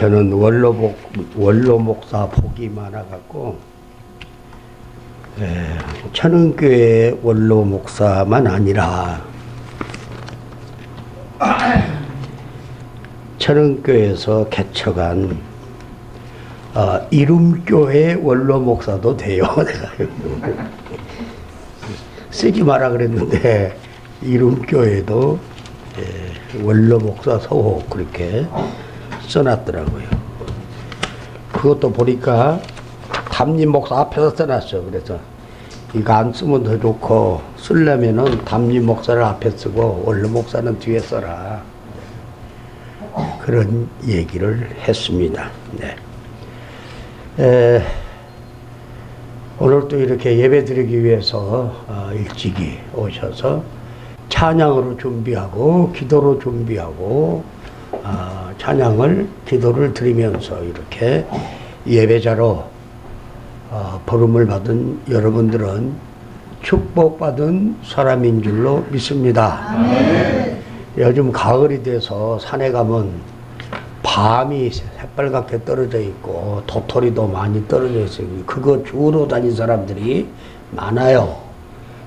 저는 원로 목사 복이 많아갖고 천은교회 원로 목사만 아니라 천은교회에서 개척한 이룸교회 원로 목사도 돼요. 내가 쓰지 마라 그랬는데 이룸교회도 원로 목사 소호 그렇게 써놨더라고요. 그것도 보니까 담임 목사 앞에서 써놨어. 그래서 이거 안 쓰면 더 좋고 쓰려면은 담임 목사를 앞에 쓰고 원로 목사는 뒤에 써라. 그런 얘기를 했습니다. 네. 오늘 또 이렇게 예배 드리기 위해서 일찍이 오셔서 찬양으로 준비하고 기도로 준비하고 찬양을 기도를 드리면서 이렇게 예배자로 부름을 받은 여러분들은 축복받은 사람인 줄로 믿습니다. 아멘. 요즘 가을이 돼서 산에 가면 밤이 새빨갛게 떨어져 있고 도토리도 많이 떨어져 있어요. 그거 주우러 다닌 사람들이 많아요.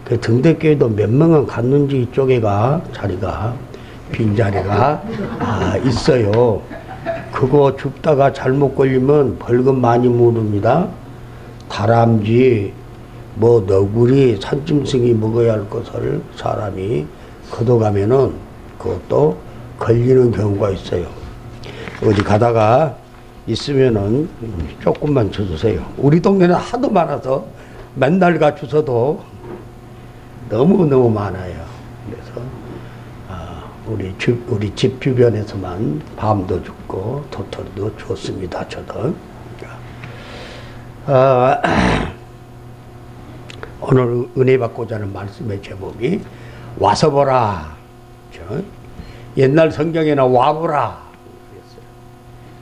그 등대교회도 몇 명은 갔는지 이쪽에가 자리가 빈자리가 있어요. 그거 줍다가 잘못 걸리면 벌금 많이 물습니다. 다람쥐 뭐 너구리 산짐승이 먹어야 할 것을 사람이 걷어가면은 그것도 걸리는 경우가 있어요. 어디 가다가 있으면은 조금만 줘주세요. 우리 동네는 하도 많아서 맨날 가주셔도 너무너무 많아요. 그래서 우리 집 주변에서만 밤도 죽고 도토리도 좋습니다. 저도. 오늘 은혜 받고자 하는 말씀의 제목이 와서 보라. 옛날 성경에는 와보라.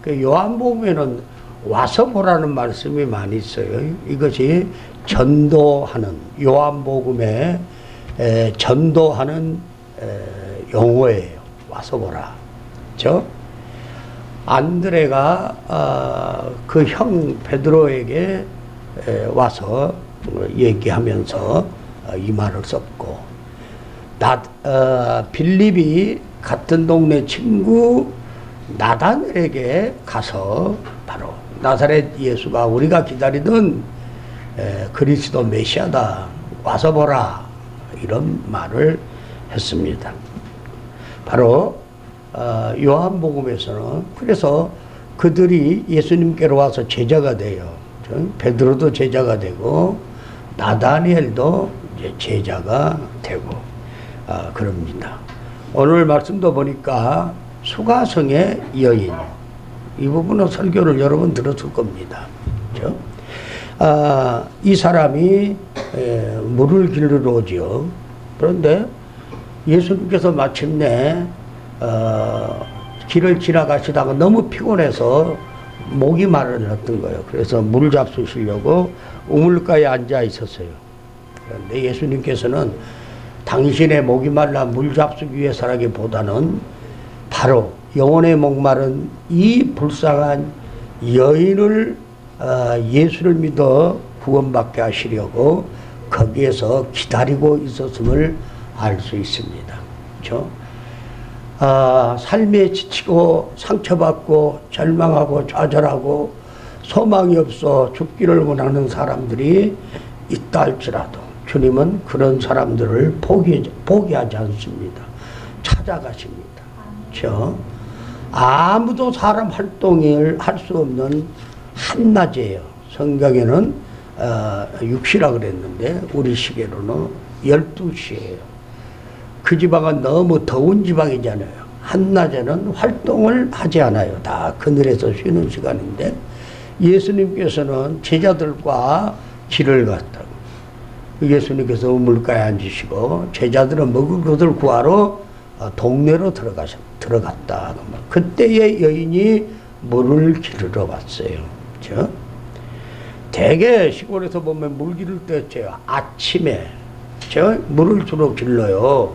그 요한복음에는 와서 보라는 말씀이 많이 있어요. 이것이 전도하는 요한복음에 전도하는 용어예요. 와서 보라. 안드레가 그 형 베드로에게 와서 얘기하면서 이 말을 썼고 빌립이 같은 동네 친구 나다넬에게 가서 바로 나사렛 예수가 우리가 기다리던 그리스도 메시아다. 와서 보라. 이런 말을 했습니다. 바로 요한복음에서는 그래서 그들이 예수님께로 와서 제자가 돼요. 베드로도 제자가 되고 나다니엘도 이제 제자가 되고 그럽니다. 오늘 말씀도 보니까 수가성의 여인, 이 부분은 설교를 여러 번 들었을 겁니다. 그렇죠? 이 사람이 물을 기르러 오지요. 그런데 예수님께서 마침내 길을 지나가시다가 너무 피곤해서 목이 마르셨던 거예요. 그래서 물 잡수시려고 우물가에 앉아 있었어요. 그런데 예수님께서는 당신의 목이 말라 물 잡수기 위해서라기보다는 바로 영혼의 목마른 이 불쌍한 여인을 예수를 믿어 구원받게 하시려고 거기에서 기다리고 있었음을 알 수 있습니다. 그렇죠? 삶에 지치고 상처받고 절망하고 좌절하고 소망이 없어 죽기를 원하는 사람들이 있다 할지라도 주님은 그런 사람들을 포기하지 않습니다. 찾아가십니다. 그렇죠? 아무도 사람 활동을 할 수 없는 한낮이에요. 성경에는 6시라 그랬는데 우리 시계로는 12시예요. 그 지방은 너무 더운 지방이잖아요. 한낮에는 활동을 하지 않아요. 다 그늘에서 쉬는 시간인데 예수님께서는 제자들과 길을 갔다고. 예수님께서 우물가에 앉으시고 제자들은 먹을 것을 구하러 동네로 들어갔다. 그때의 여인이 물을 기르러 왔어요. 그렇죠? 대개 시골에서 보면 물 기를 때 아침에 물을 주로 길러요.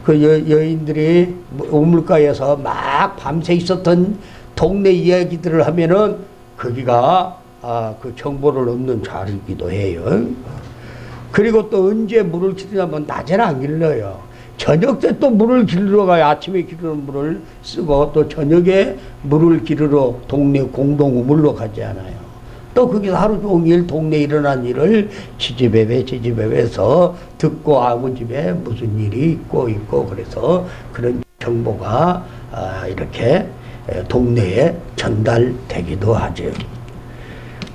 그 여인들이 우물가에서 막 밤새 있었던 동네 이야기들을 하면은 거기가 그 정보를 얻는 자리이기도 해요. 그리고 또 언제 물을 기르냐면 낮에는 안 길러요. 저녁 때 또 물을 기르러 가요. 아침에 기르는 물을 쓰고 또 저녁에 물을 기르러 동네 공동우물로 가지 않아요. 또 거기서 하루 종일 동네에 일어난 일을 지지배배해서 듣고 아무 집에 무슨 일이 있고 그래서 그런 정보가 이렇게 동네에 전달되기도 하죠.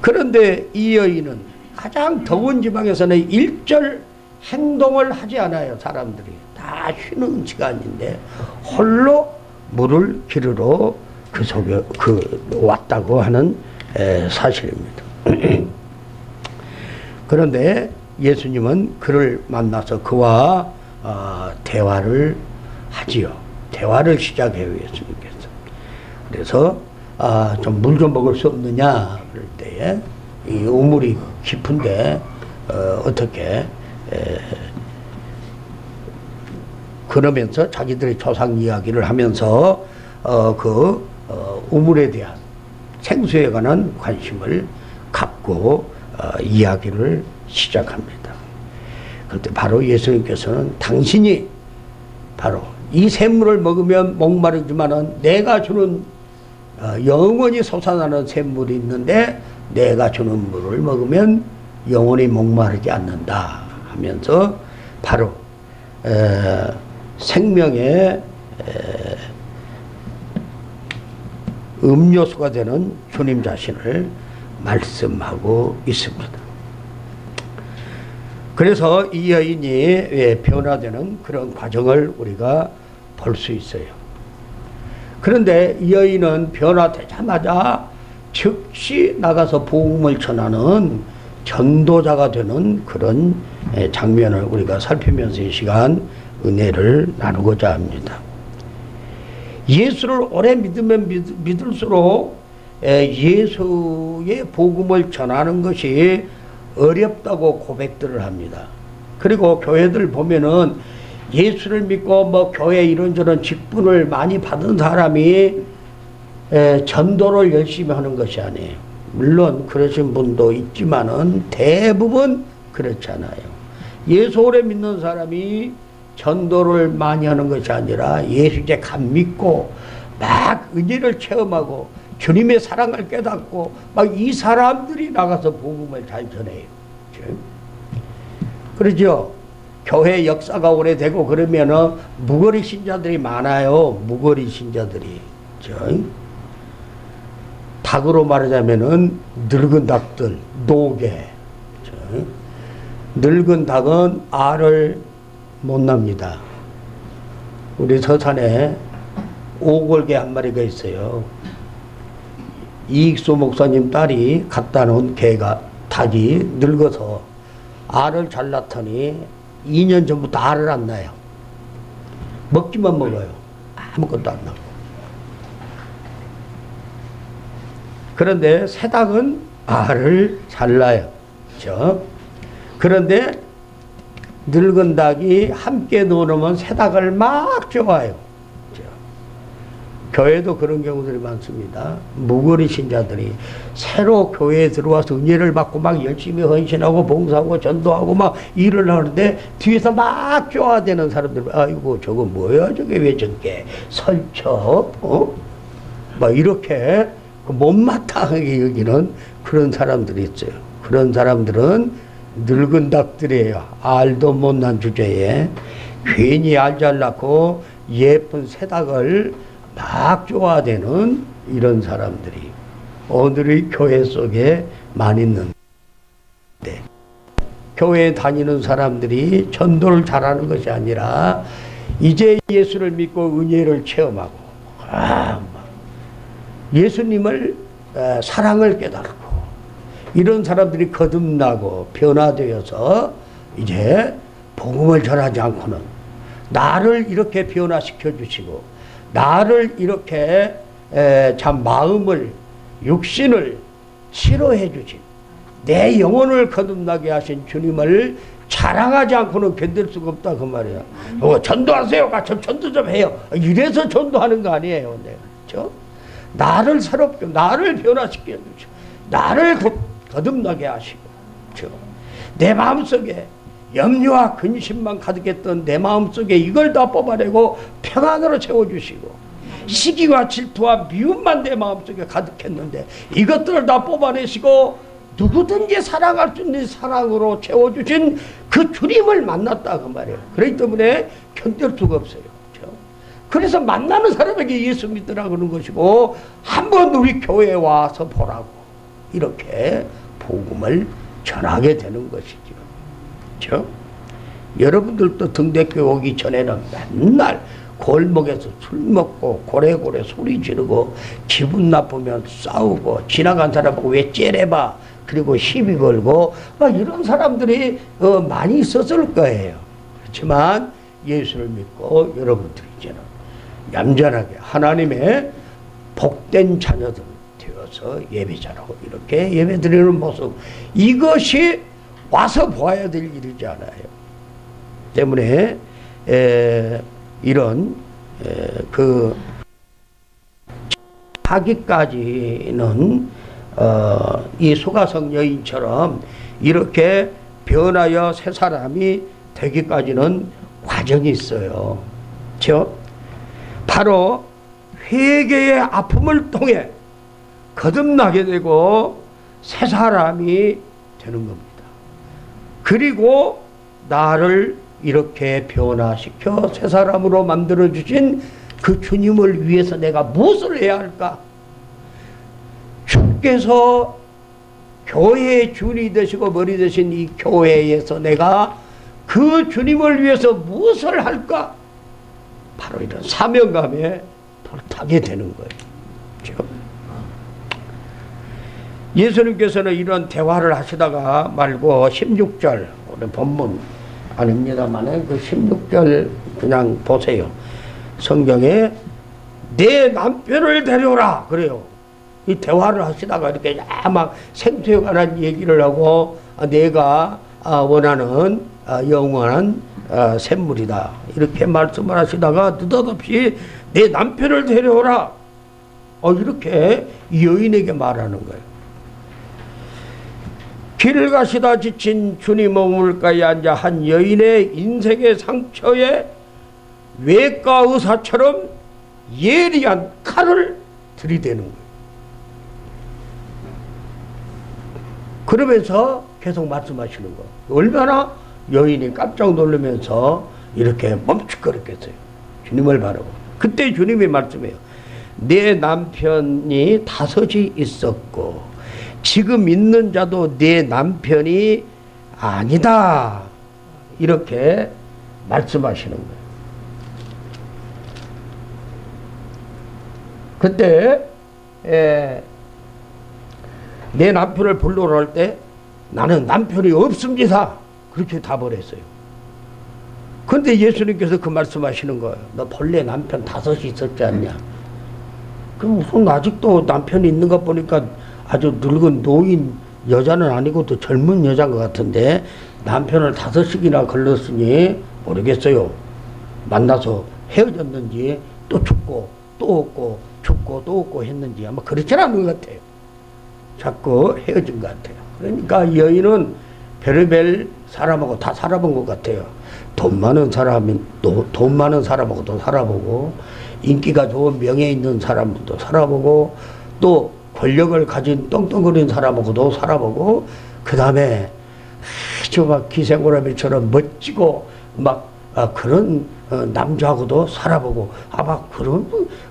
그런데 이 여인은 가장 더운 지방에서는 일절 행동을 하지 않아요. 사람들이 다 쉬는 시간인데 홀로 물을 기르러 그 속에 왔다고 하는 사실입니다. 그런데 예수님은 그를 만나서 그와 대화를 하지요. 대화를 시작해요. 예수님께서. 그래서 좀 물 좀 먹을 수 없느냐 그럴 때에 이 우물이 깊은데 어떻게 그러면서 자기들의 조상 이야기를 하면서 우물에 대한 생수에 관한 관심을 갖고 이야기를 시작합니다. 그때 바로 예수님께서는 당신이 바로 이 샘물을 먹으면 목마르지만은 내가 주는 영원히 솟아나는 샘물이 있는데 내가 주는 물을 먹으면 영원히 목마르지 않는다 하면서 바로 생명의 음료수가 되는 주님 자신을 말씀하고 있습니다. 그래서 이 여인이 변화되는 그런 과정을 우리가 볼 수 있어요. 그런데 이 여인은 변화되자마자 즉시 나가서 복음을 전하는 전도자가 되는 그런 장면을 우리가 살피면서 이 시간 은혜를 나누고자 합니다. 예수를 오래 믿으면 믿을수록 예수의 복음을 전하는 것이 어렵다고 고백들을 합니다. 그리고 교회들 보면은 예수를 믿고 뭐 교회 이런저런 직분을 많이 받은 사람이 전도를 열심히 하는 것이 아니에요. 물론 그러신 분도 있지만은 대부분 그렇지 않아요. 예수 오래 믿는 사람이 전도를 많이 하는 것이 아니라 예수 이제 감 믿고 막 은혜를 체험하고 주님의 사랑을 깨닫고 막 이 사람들이 나가서 복음을 잘 전해요. 그러죠? 교회 역사가 오래되고 그러면은 무거리 신자들이 많아요. 무거리 신자들이. 닭으로 말하자면은 늙은 닭들, 노개. 늙은 닭은 알을 못 납니다. 우리 서산에 오골개 한 마리가 있어요. 이익수 목사님 딸이 갖다 놓은 닭이 늙어서 알을 잘 낳더니 2년 전부터 알을 안 낳아요. 먹기만 먹어요. 아무것도 안 나고. 그런데 새닭은 알을 잘 낳아요. 그렇죠? 그런데 늙은 닭이 함께 놀으면 새닭을 막 좋아해요. 그렇죠? 교회도 그런 경우들이 많습니다. 무거리 신자들이 새로 교회에 들어와서 은혜를 받고 막 열심히 헌신하고 봉사하고 전도하고 막 일을 하는데 뒤에서 막 좋아되는 사람들, 아이고 저거 뭐야 저게 왜 저게 설첩 막 이렇게 못마땅하게 여기는 그런 사람들이 있어요. 그런 사람들은 늙은 닭들이에요. 알도 못난 주제에 괜히 알 잘 낳고 예쁜 새닭을 막 좋아되는 이런 사람들이 오늘의 교회 속에 많이 있는데, 교회에 다니는 사람들이 전도를 잘하는 것이 아니라 이제 예수를 믿고 은혜를 체험하고 예수님을 사랑을 깨닫고 이런 사람들이 거듭나고 변화되어서 이제 복음을 전하지 않고는 나를 이렇게 변화시켜 주시고 나를 이렇게 참 마음을 육신을 치료해 주신 내 영혼을 거듭나게 하신 주님을 자랑하지 않고는 견딜 수가 없다 그 말이야. 전도하세요. 좀 전도 좀 해요. 이래서 전도하는 거 아니에요. 그렇죠? 나를 새롭게, 나를 변화시켜 주시고, 나를 거듭나게 하시고, 내 마음속에 염려와 근심만 가득했던 내 마음속에 이걸 다 뽑아내고 평안으로 채워주시고, 시기와 질투와 미움만 내 마음속에 가득했는데 이것들을 다 뽑아내시고 누구든지 사랑할 수 있는 사랑으로 채워주신 그 주님을 만났다 그 말이에요. 그렇기 때문에 견딜 수가 없어요. 그렇죠? 그래서 만나는 사람에게 예수 믿으라 그러는 것이고, 한번 우리 교회에 와서 보라고 이렇게 복음을 전하게 되는 것이죠. 그렇죠? 여러분들도 등대교회 오기 전에는 맨날 골목에서 술 먹고 고래고래 소리 지르고 기분 나쁘면 싸우고 지나간 사람하고 왜 째려봐 그리고 시비 걸고 막 이런 사람들이 많이 있었을 거예요. 그렇지만 예수를 믿고 여러분들이 이제는 얌전하게 하나님의 복된 자녀들 되어서 예배자라고 이렇게 예배드리는 모습, 이것이 와서 보아야 될 일이지 않아요. 때문에 이런 하기까지는 이 소가성 여인처럼 이렇게 변하여 새 사람이 되기까지는 과정이 있어요. 그렇죠? 바로 회개의 아픔을 통해 거듭나게 되고 새 사람이 되는 겁니다. 그리고 나를 이렇게 변화시켜 새 사람으로 만들어주신 그 주님을 위해서 내가 무엇을 해야 할까? 주께서 교회의 주인이 되시고 머리 되신 이 교회에서 내가 그 주님을 위해서 무엇을 할까? 바로 이런 사명감에 불타게 되는 거예요. 그렇죠? 예수님께서는 이런 대화를 하시다가 말고 16절, 오늘 본문 아닙니다만 그 16절 그냥 보세요. 성경에 내 남편을 데려오라 그래요. 이 대화를 하시다가 이렇게 막 생태에 관한 얘기를 하고 내가 원하는 영원한 샘물이다 이렇게 말씀을 하시다가 느닷없이 내 남편을 데려오라 이렇게 여인에게 말하는 거예요. 길을 가시다 지친 주님 우물가에 앉아 한 여인의 인생의 상처에 외과 의사처럼 예리한 칼을 들이대는 거예요. 그러면서 계속 말씀하시는 거예요. 얼마나 여인이 깜짝 놀라면서 이렇게 멈칫거렸겠어요. 주님을 바라보고. 그때 주님이 말씀해요. 내 남편이 5이 있었고 지금 있는 자도 내 남편이 아니다. 이렇게 말씀하시는 거예요. 그때 내 남편을 불러오라 할 때 나는 남편이 없습니다. 그렇게 답을 했어요. 그런데 예수님께서 그 말씀하시는 거예요. 너 본래 남편 5이 있었지 않냐? 그럼 무슨 아직도 남편이 있는 것 보니까 아주 늙은 노인 여자는 아니고 또 젊은 여자인 것 같은데 남편을 5씩이나 걸렀으니 모르겠어요. 만나서 헤어졌는지 또 죽고 또 없고 죽고 또 없고 했는지 아마 그렇진 않은 것 같아요. 자꾸 헤어진 것 같아요. 그러니까 여인은 별의별 사람하고 다 살아본 것 같아요. 돈 많은 사람하고도 살아보고 인기가 좋은 명예 있는 사람도 살아보고 또 권력을 가진 떵떵거리는 사람하고도 살아보고 그 다음에 아주 막 기생오라비처럼 멋지고 막 그런 남자하고도 살아보고 아마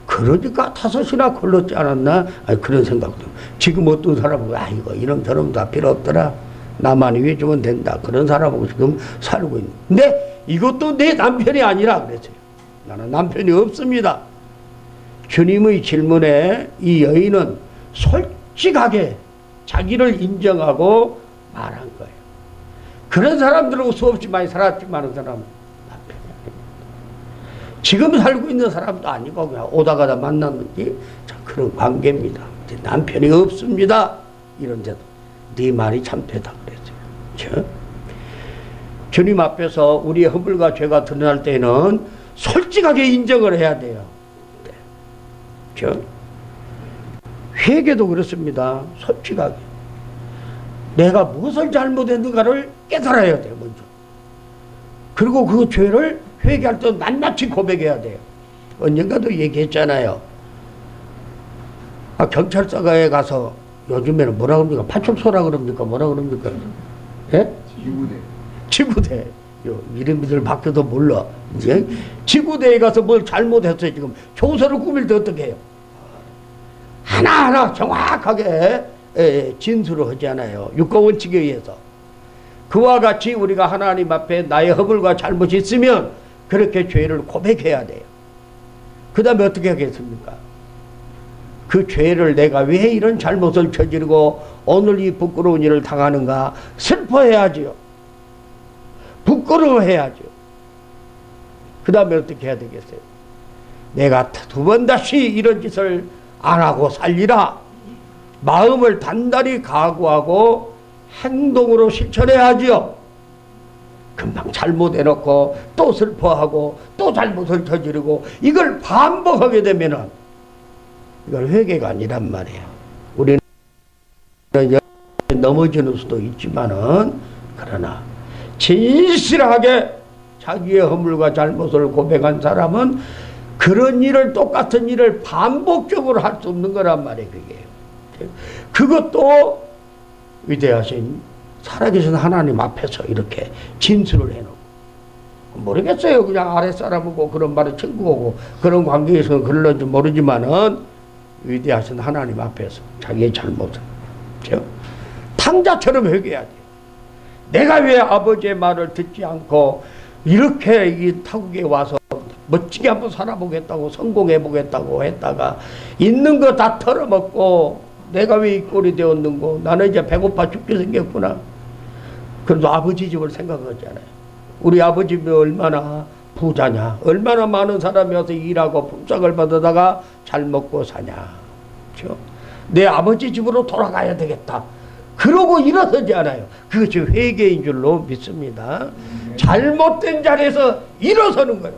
그러니까 5이나 걸렀지 않았나 그런 생각도. 지금 어떤 사람하고 이거 이런 저런 다 필요 없더라. 나만 위해주면 된다. 그런 사람하고 지금 살고 있는. 근데 이것도 내 남편이 아니라 그랬어요. 나는 남편이 없습니다. 주님의 질문에 이 여인은 솔직하게 자기를 인정하고 말한 거예요. 그런 사람들하고 수없이 많이 살았지만 그 사람은 남편이 아닙니다. 지금 살고 있는 사람도 아니고 그냥 오다가다 만났는지 그런 관계입니다. 남편이 없습니다. 이런데도 네 말이 참되다 그랬어요. 주님 앞에서 우리의 허물과 죄가 드러날 때는 솔직하게 인정을 해야 돼요. 회개도 그렇습니다. 솔직하게. 내가 무엇을 잘못했는가를 깨달아야 돼요, 먼저. 그리고 그 죄를 회개할 때 낱낱이 고백해야 돼요. 언젠가도 얘기했잖아요. 경찰서에 가서 요즘에는 뭐라 그럽니까? 파출소라 그럽니까? 뭐라 그럽니까? 예? 지구대. 이름이들 바뀌어도 몰라. 예? 지구대에 가서 뭘 잘못했어요, 지금. 조서를 꾸밀 때 어떻게 해요? 하나하나 정확하게 진술을 하잖아요. 육가원칙에 의해서. 그와 같이 우리가 하나님 앞에 나의 허물과 잘못이 있으면 그렇게 죄를 고백해야 돼요. 그 다음에 어떻게 하겠습니까? 그 죄를 내가 왜 이런 잘못을 저지르고 오늘 이 부끄러운 일을 당하는가 슬퍼해야지요. 부끄러워해야죠. 그 다음에 어떻게 해야 되겠어요? 내가 두 번 다시 이런 짓을 안 하고 살리라. 마음을 단단히 각오하고 행동으로 실천해야지요. 금방 잘못해놓고 또 슬퍼하고 또 잘못을 저지르고 이걸 반복하게 되면은 이걸 회개가 아니란 말이에요. 우리는 넘어지는 수도 있지만은 그러나 진실하게 자기의 허물과 잘못을 고백한 사람은 그런 일을 똑같은 일을 반복적으로 할 수 없는 거란 말이에요. 그게 그것도 위대하신 살아계신 하나님 앞에서 이렇게 진술을 해놓고 모르겠어요. 그냥 아랫사람하고 그런 말을 친구하고 그런 관계에서는 그럴런지 모르지만은 위대하신 하나님 앞에서 자기의 잘못을 탕자처럼 회개해야 돼요. 내가 왜 아버지의 말을 듣지 않고 이렇게 이 타국에 와서 멋지게 한번 살아보겠다고 성공해보겠다고 했다가 있는 거 다 털어먹고 내가 왜 이 꼴이 되었는고 나는 이제 배고파 죽게 생겼구나. 그래도 아버지 집을 생각하잖아요. 우리 아버지 집이 얼마나 부자냐, 얼마나 많은 사람이 와서 일하고 품삯을 받아다가 잘 먹고 사냐. 그렇죠? 내 아버지 집으로 돌아가야 되겠다. 그러고 일어서지 않아요. 그것이 회개인 줄로 믿습니다. 잘못된 자리에서 일어서는 거예요.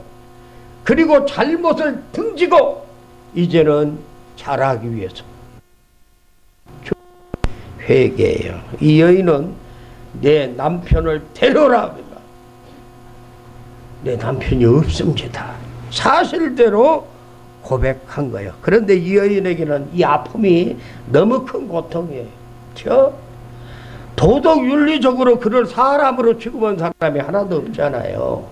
그리고 잘못을 등지고 이제는 잘하기 위해서 회개예요. 이 여인은 내 남편을 데려라 합니다. 내 남편이 없습니다. 사실대로 고백한 거예요. 그런데 이 여인에게는 이 아픔이 너무 큰 고통이에요. 그렇죠? 도덕 윤리적으로 그를 사람으로 취급한 사람이 하나도 없잖아요.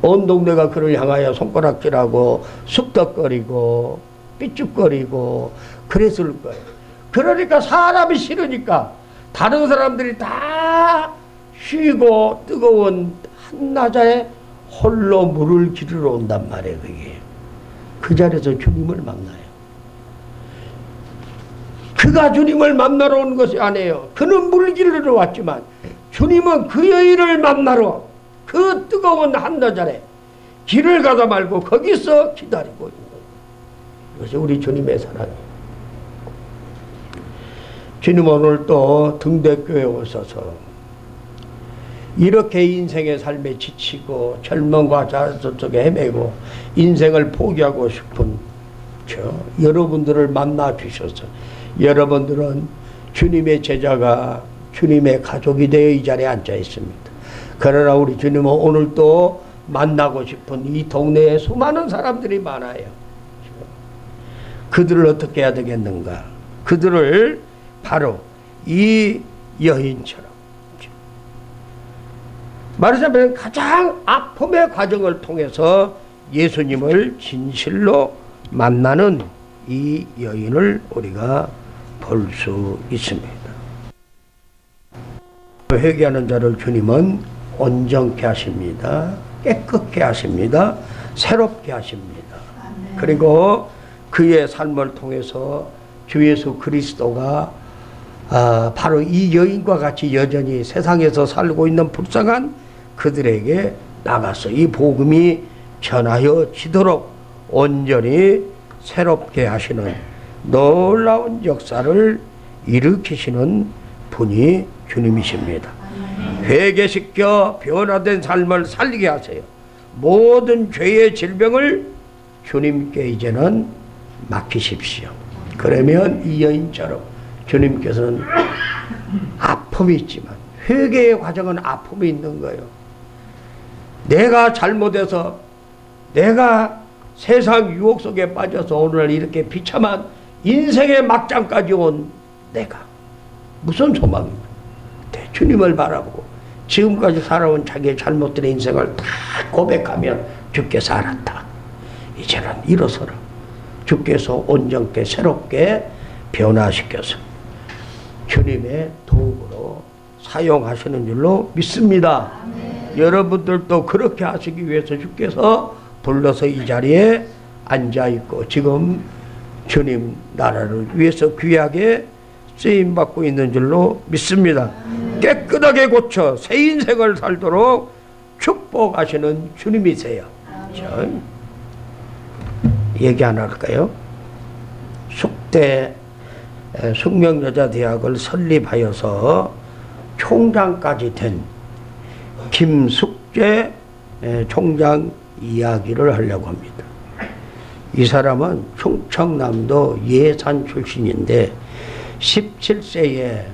온 동네가 그를 향하여 손가락질하고 쑥덕거리고 삐죽거리고 그랬을 거예요. 그러니까 사람이 싫으니까 다른 사람들이 다 쉬고 뜨거운 한낮에 홀로 물을 기르러 온단 말이에요. 그게 그 자리에서 주님을 만나요. 그가 주님을 만나러 온 것이 아니에요. 그는 물 기르러 왔지만 주님은 그 여인을 만나러 그 뜨거운 한낮에 길을 가다 말고 거기서 기다리고 있는 거예요. 이것이 우리 주님의 사랑이에요. 주님 오늘 또 등대교회에 오셔서 이렇게 인생의 삶에 지치고 절망과 자살 속에 헤매고 인생을 포기하고 싶은 여러분들을 만나 주셔서 여러분들은 주님의 제자가 주님의 가족이 되어 이 자리에 앉아 있습니다. 그러나 우리 주님은 오늘 또 만나고 싶은 이 동네에 수많은 사람들이 많아요. 그들을 어떻게 해야 되겠는가? 그들을 바로 이 여인처럼 말하자면 가장 아픔의 과정을 통해서 예수님을 진실로 만나는 이 여인을 우리가 볼 수 있습니다. 회개하는 자를 주님은 온전케 하십니다. 깨끗게 하십니다. 새롭게 하십니다. 그리고 그의 삶을 통해서 주 예수 그리스도가 바로 이 여인과 같이 여전히 세상에서 살고 있는 불쌍한 그들에게 나가서 이 복음이 전하여지도록 온전히 새롭게 하시는 놀라운 역사를 일으키시는 분이 주님이십니다. 회개시켜 변화된 삶을 살게 하세요. 모든 죄의 질병을 주님께 이제는 맡기십시오. 그러면 이 여인처럼 주님께서는 아픔이 있지만 회개의 과정은 아픔이 있는 거예요. 내가 잘못해서 내가 세상 유혹 속에 빠져서 오늘 이렇게 비참한 인생의 막장까지 온 내가 무슨 소망입니까? 주님을 바라보고 지금까지 살아온 자기의 잘못된 인생을 다 고백하면 주께서 알았다. 이제는 일어서라. 주께서 온전케 새롭게 변화시켜서 주님의 도움으로 사용하시는 줄로 믿습니다. 여러분들도 그렇게 하시기 위해서 주께서 불러서 이 자리에 앉아있고 지금 주님 나라를 위해서 귀하게 쓰임받고 있는 줄로 믿습니다. 깨끗하게 고쳐 새 인생을 살도록 축복하시는 주님이세요. 얘기 하나 할까요? 숙대 숙명여자대학을 설립하여서 총장까지 된 김숙재 총장 이야기를 하려고 합니다. 이 사람은 충청남도 예산 출신인데 17세에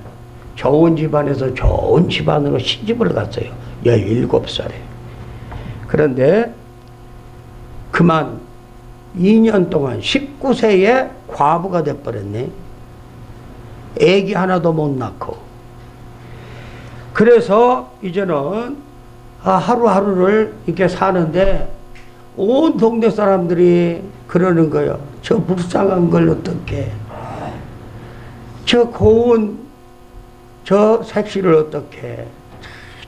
좋은 집안에서 좋은 집안으로 시집을 갔어요. 17살에. 그런데 그만 2년 동안 19세에 과부가 돼버렸네. 애기 하나도 못 낳고. 그래서 이제는 하루하루를 이렇게 사는데 온 동네 사람들이 그러는 거예요. 저 불쌍한 걸 어떻게, 저 고운 저 색시를 어떻게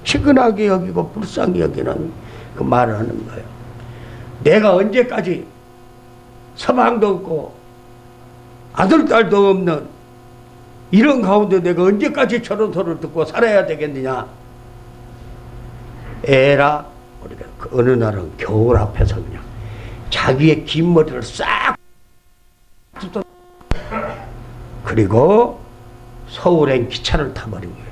치근하게 여기고 불쌍히 여기는 그 말을 하는 거예요. 내가 언제까지 서방도 없고 아들 딸도 없는 이런 가운데 내가 언제까지 저런 소리를 듣고 살아야 되겠느냐. 에라, 우리가 그 어느 날은 겨울 앞에서 그냥 자기의 긴 머리를 싹 그리고 서울행 기차를 타버린 거예요.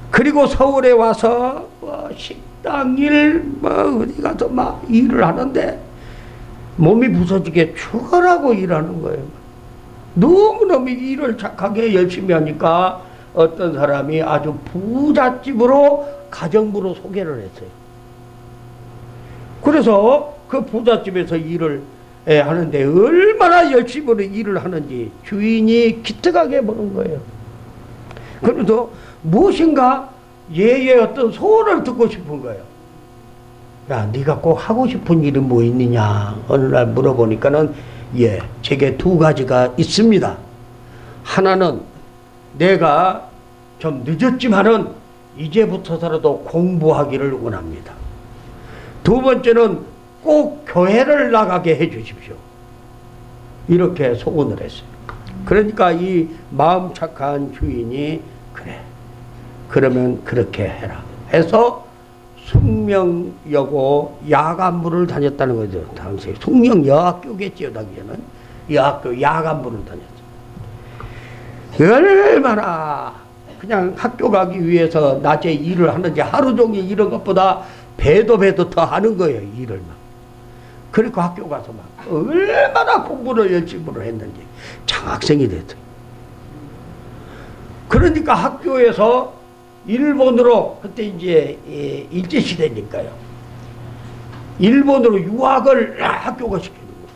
그리고 서울에 와서 식당 일 어디 가서 막 일을 하는데 몸이 부서지게 죽어라고 일하는 거예요. 너무너무 일을 착하게 열심히 하니까 어떤 사람이 아주 부잣집으로 가정부로 소개를 했어요. 그래서 그 부잣집에서 일을 하는데 얼마나 열심히 일을 하는지 주인이 기특하게 보는 거예요. 그래서 무엇인가 얘의 어떤 소원을 듣고 싶은 거예요. 야, 네가 꼭 하고 싶은 일이 뭐 있느냐. 어느 날 물어보니까는 제게 두 가지가 있습니다. 하나는 내가 좀 늦었지만은 이제부터서라도 공부하기를 원합니다. 두 번째는 꼭 교회를 나가게 해 주십시오. 이렇게 소원을 했어요. 그러니까 이 마음 착한 주인이 그래, 그러면 그렇게 해라 해서 숙명여고 야간부를 다녔다는 거죠. 당시에 숙명여학교겠지요. 당시에는 여학교 야간부를 다녔죠. 얼마나 그냥 학교 가기 위해서 낮에 일을 하는지 하루 종일 이런 것보다 배도 더 하는 거예요. 일을 막. 그리고 학교 가서 막 얼마나 공부를 열심히 했는지 장학생이 됐어요. 그러니까 학교에서 일본으로, 그때 이제 일제시대니까요. 일본으로 유학을 학교가 시키는 거예요.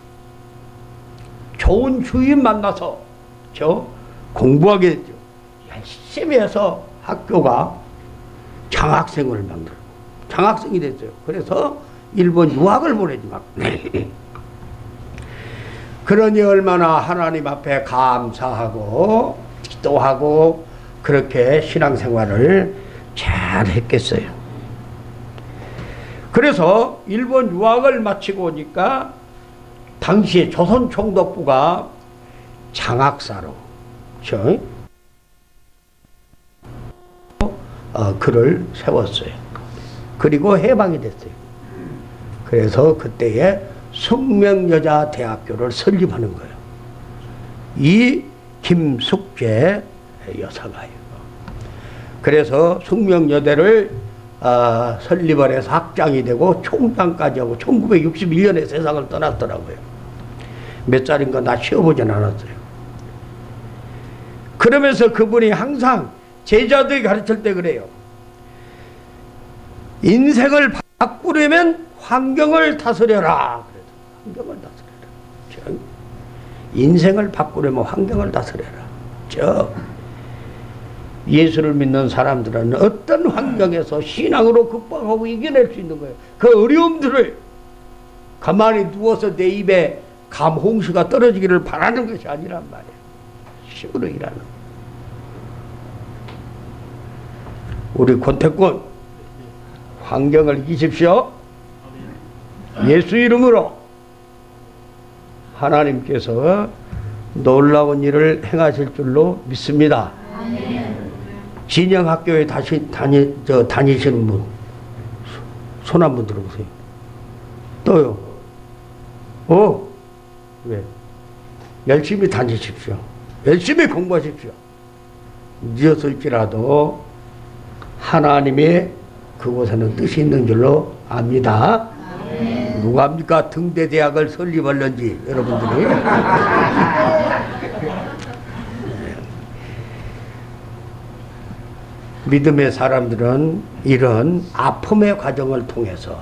좋은 주인 만나서 공부하게 됐죠. 열심히 해서 학교가 장학생을 만들고 장학생이 됐어요. 그래서 일본 유학을 보내지 막. 그러니 얼마나 하나님 앞에 감사하고 기도하고 그렇게 신앙생활을 잘 했겠어요. 그래서 일본 유학을 마치고 오니까 당시에 조선총독부가 장학사로 글을 세웠어요. 그리고 해방이 됐어요. 그래서 그때에 숙명여자대학교를 설립하는 거예요. 이 김숙재 여사가요. 그래서 숙명여대를 설립을 해서 학장이 되고 총장까지 하고 1961년에 세상을 떠났더라고요. 몇 살인가 나 시어보진 않았어요. 그러면서 그분이 항상 제자들이 가르칠 때 그래요. 인생을 바꾸려면 환경을 다스려라. 환경을 다스려라. 인생을 바꾸려면 환경을 다스려라. 예수를 믿는 사람들은 어떤 환경에서 신앙으로 극복하고 이겨낼 수 있는 거예요. 그 어려움들을 가만히 누워서 내 입에 감홍수가 떨어지기를 바라는 것이 아니란 말이에요. 힘으로 일하는. 우리 권태권 환경을 이기십시오. 예수 이름으로 하나님께서 놀라운 일을 행하실 줄로 믿습니다. 진영학교에 다니시는 분, 손 한번 들어보세요. 또요. 왜? 열심히 다니십시오. 열심히 공부하십시오. 늦었을지라도 하나님의 그곳에는 뜻이 있는 줄로 압니다. 누가 합니까? 등대대학을 설립하는지 여러분들이. 믿음의 사람들은 이런 아픔의 과정을 통해서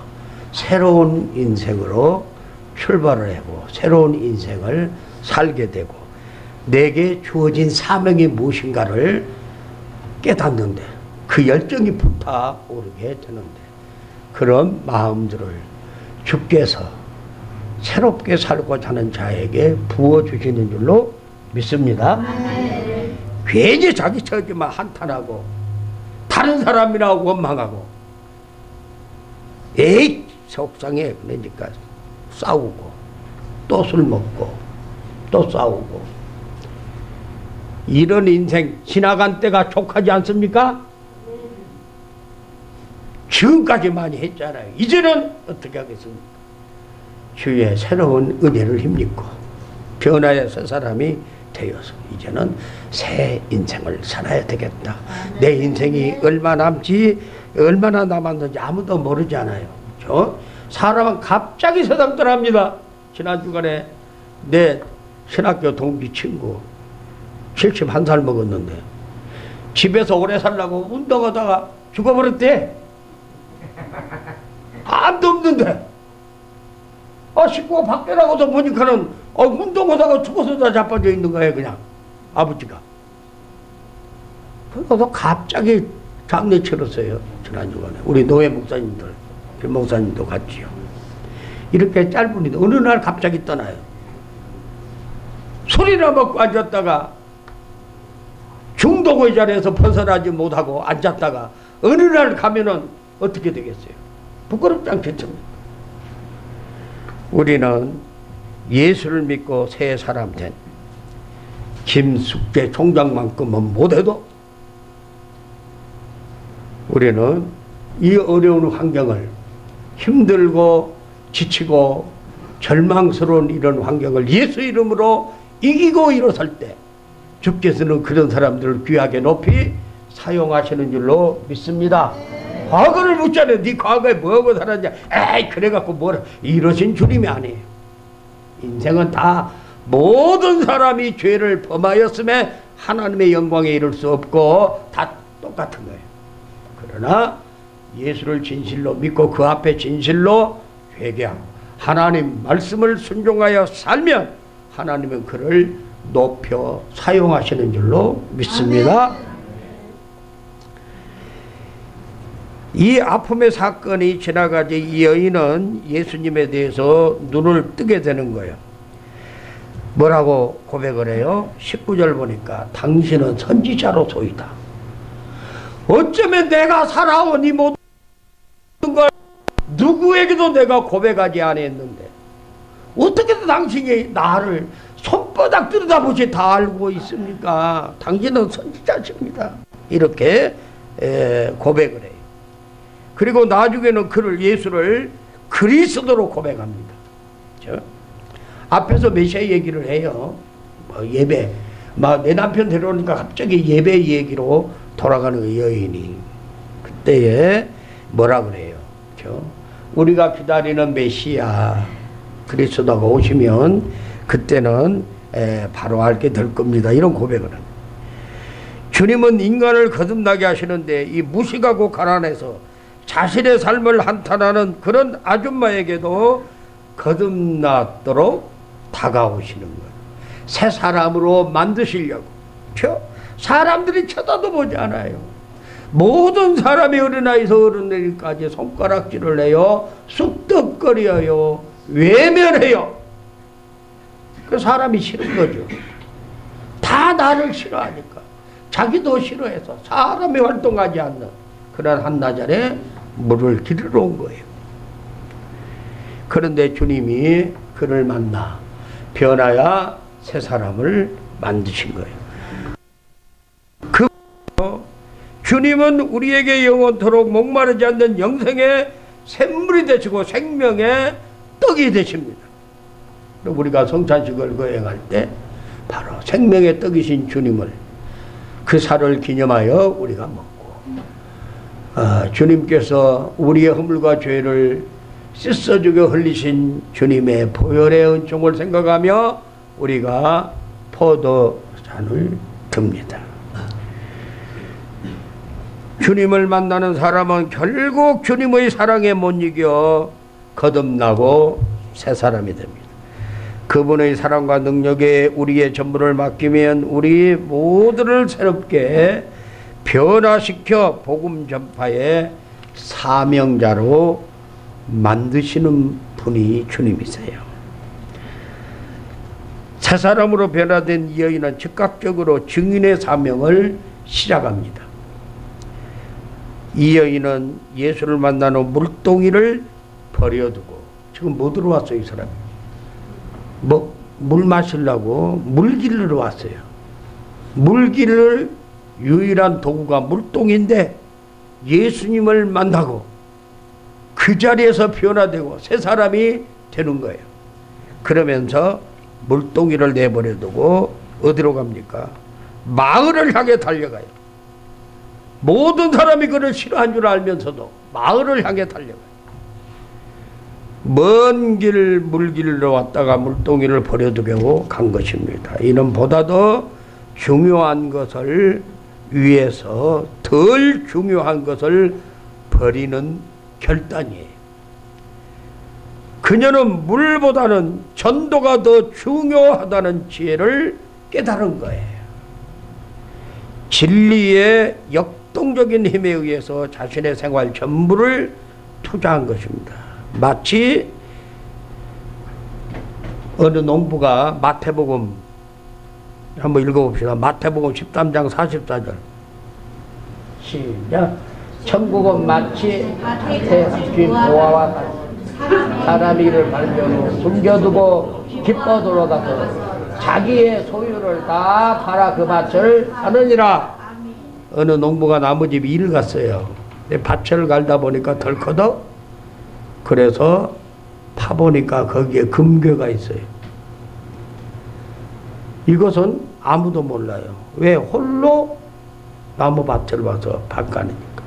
새로운 인생으로 출발을 하고 새로운 인생을 살게 되고 내게 주어진 사명이 무엇인가를 깨닫는데 그 열정이 불타오르게 되는데 그런 마음들을 주께서 새롭게 살고자 하는 자에게 부어주시는 줄로 믿습니다. 괜히 자기 처지만 한탄하고 다른 사람이라고 원망하고 에이 속상해 그러니까 싸우고 또 술 먹고 또 싸우고 이런 인생 지나간 때가 족하지 않습니까? 지금까지 많이 했잖아요. 이제는 어떻게 하겠습니까? 주의 새로운 은혜를 힘입고 변화의 새 사람이 되어서 이제는 새 인생을 살아야 되겠다. 내 인생이 얼마나 남았는지 아무도 모르잖아요. 사람은 갑자기 세상 떠납니다. 지난 주간에 내 신학교 동기 친구 71살 먹었는데 집에서 오래 살라고 운동하다가 죽어버렸대. 아무도 없는데 식구가 밖에 나가서 보니까는 운동하다가 죽어서 다 자빠져 있는 거예요. 그냥 아버지가. 그래서 갑자기 장례 치렀어요. 지난 주간에 우리 노예 목사님들 김 목사님도 갔지요. 이렇게 짧은데 어느 날 갑자기 떠나요. 술이나 먹고 앉았다가 중독의 자리에서 벗어나지 못하고 앉았다가 어느 날 가면은 어떻게 되겠어요? 부끄럽지 않겠습니까? 우리는 예수를 믿고 새 사람 된 김숙재 총장만큼은 못해도 우리는 이 어려운 환경을 힘들고 지치고 절망스러운 이런 환경을 예수 이름으로 이기고 일어설 때 주께서는 그런 사람들을 귀하게 높이 사용하시는 줄로 믿습니다. 과거를 묻잖아요. 네 과거에 뭐하고 살았냐. 에이 그래갖고 뭐라 이러신 주님이 아니에요. 인생은 다 모든 사람이 죄를 범하였음에 하나님의 영광에 이를 수 없고 다 똑같은 거예요. 그러나 예수를 진실로 믿고 그 앞에 진실로 회개하고 하나님 말씀을 순종하여 살면 하나님은 그를 높여 사용하시는 줄로 믿습니다. 이 아픔의 사건이 지나가지 이 여인은 예수님에 대해서 눈을 뜨게 되는 거예요. 뭐라고 고백을 해요? 19절 보니까 당신은 선지자로소이다. 어쩌면 내가 살아온 이 모든 걸 누구에게도 내가 고백하지 않았는데 어떻게 당신이 나를 손바닥 들여다보지 다 알고 있습니까? 당신은 선지자십니다. 이렇게 고백을 해요. 그리고 나중에는 그를 예수를 그리스도로 고백합니다. 앞에서 메시아 얘기를 해요. 예배. 내 남편 데려오니까 갑자기 예배 얘기로 돌아가는 여인이 그때에 뭐라 그래요? 우리가 기다리는 메시아 그리스도가 오시면 그때는 바로 알게 될 겁니다. 이런 고백을 합니다. 주님은 인간을 거듭나게 하시는데 이 무식하고 가난해서 자신의 삶을 한탄하는 그런 아줌마에게도 거듭나도록 다가오시는 거예요. 새 사람으로 만드시려고. 사람들이 쳐다도 보지 않아요. 모든 사람이 어린아이에서 어른들까지 손가락질을 해요. 쑥덕거려요. 외면해요. 그 사람이 싫은 거죠. 다 나를 싫어하니까. 자기도 싫어해서 사람이 활동하지 않는 그런 한나절에 물을 기르러 온 거예요. 그런데 주님이 그를 만나 변하여 새 사람을 만드신 거예요. 그 주님은 우리에게 영원토록 목마르지 않는 영생의 샘물이 되시고 생명의 떡이 되십니다. 우리가 성찬식을 거행할 때 바로 생명의 떡이신 주님을 그 살을 기념하여 우리가 먹고 주님께서 우리의 허물과 죄를 씻어주게 흘리신 주님의 보혈의 은총을 생각하며 우리가 포도잔을 듭니다. 주님을 만나는 사람은 결국 주님의 사랑에 못 이겨 거듭나고 새 사람이 됩니다. 그분의 사랑과 능력에 우리의 전부를 맡기면 우리 모두를 새롭게 변화시켜 복음 전파의 사명자로 만드시는 분이 주님이세요. 새 사람으로 변화된 이 여인은 즉각적으로 증인의 사명을 시작합니다. 이 여인은 예수를 만난 후 물동이를 버려두고 지금 뭐 들어왔어요? 이 사람이 물 마시려고 물 길르러 왔어요. 물 길를 유일한 도구가 물동인데 예수님을 만나고 그 자리에서 변화되고 새 사람이 되는 거예요. 그러면서 물동이를 내버려두고 어디로 갑니까? 마을을 향해 달려가요. 모든 사람이 그를 싫어한 줄 알면서도 마을을 향해 달려가요. 먼 길 물길로 왔다가 물동이를 버려두고 간 것입니다. 이는 보다 더 중요한 것을 위해서 덜 중요한 것을 버리는 결단이에요. 그녀는 물보다는 전도가 더 중요하다는 지혜를 깨달은 거예요. 진리의 역동적인 힘에 의해서 자신의 생활 전부를 투자한 것입니다. 마치 어느 농부가 마태복음 한번 읽어봅시다. 마태복음 13장 44절 시작. 천국은 마치 밭에 주인 보아와 같이 사람이 이를 발견 후 숨겨두고 기뻐 돌아가서 자기의 소유를 다 팔아 그 밭을 사느니라. 어느 농부가 나무집 일을 갔어요. 근데 밭을 갈다 보니까 덜커덕 그래서 파보니까 거기에 금괴가 있어요. 이것은 아무도 몰라요. 왜? 홀로 나무밭을 와서 밭 가니까.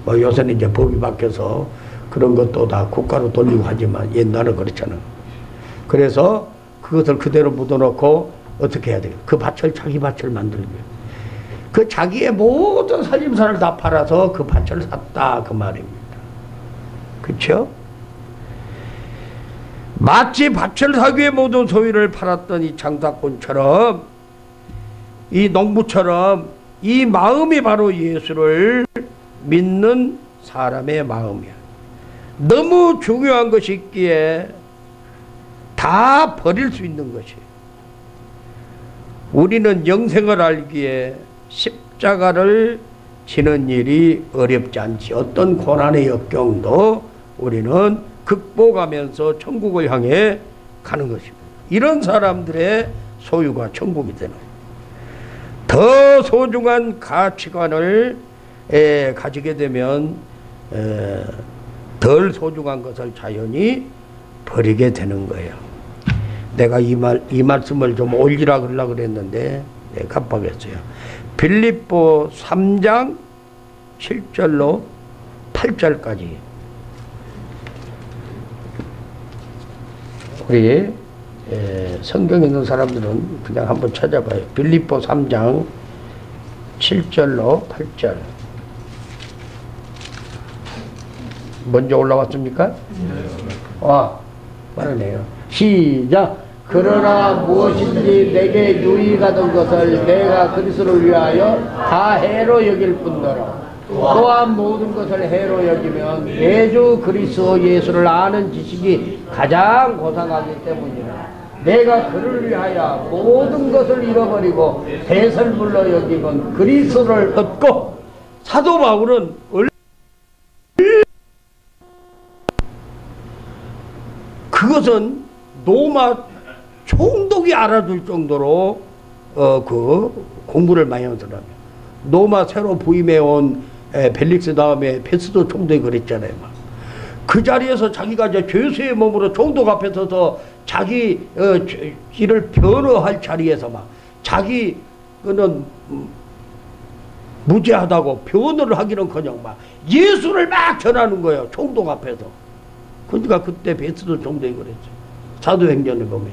뭐 요새는 이제 법이 바뀌어서 그런 것도 다 국가로 돌리고 하지만 옛날은 그렇잖아요. 그래서 그것을 그대로 묻어놓고 어떻게 해야 돼요? 그 밭을 자기 밭을 만들게. 그 자기의 모든 살림살을 다 팔아서 그 밭을 샀다 그 말입니다. 그렇죠? 마치 밭을 사기 위해 모든 소유를 팔았던 이 장사꾼처럼 이 농부처럼 이 마음이 바로 예수를 믿는 사람의 마음이야. 너무 중요한 것이 있기에 다 버릴 수 있는 것이. 우리는 영생을 알기에 십자가를 지는 일이 어렵지 않지. 어떤 고난의 역경도 우리는 극복하면서 천국을 향해 가는 것입니다. 이런 사람들의 소유가 천국이 되는 거예요. 더 소중한 가치관을 가지게 되면 덜 소중한 것을 자연히 버리게 되는 거예요. 내가 이 말씀을 좀 올리라 그러려고 그랬는데 깜빡했어요. 빌립보 3장 7절로 8절까지 우리 성경 있는 사람들은 그냥 한번 찾아봐요. 빌립보 3장 7절로 8절. 먼저 올라왔습니까? 빠르네요. 시작. 그러나 무엇인지 내게 유익하던 것을 내가 그리스도를 위하여 다 해로 여길 뿐더러 또한 모든 것을 해로 여기면 매주 그리스도 예수를 아는 지식이 가장 고상하기 때문이라. 내가 그를 위하여 모든 것을 잃어버리고 배설물로 여기면 그리스도를 얻고. 사도 바울은 그것은 로마 총독이 알아둘 정도로 그 공부를 많이 한 사람이에요. 로마 새로 부임해온 벨릭스 다음에 베스도 총독이 그랬잖아요. 그 자리에서 자기가 이제 죄수의 몸으로 총독 앞에 서서 자기 일을 변호할 자리에서 막 자기 그는 무죄하다고 변호를 하기는커녕 막 예수를 막 전하는 거예요. 총독 앞에서. 그러니까 그때 베스도 총독이 그랬죠. 사도행전을 보면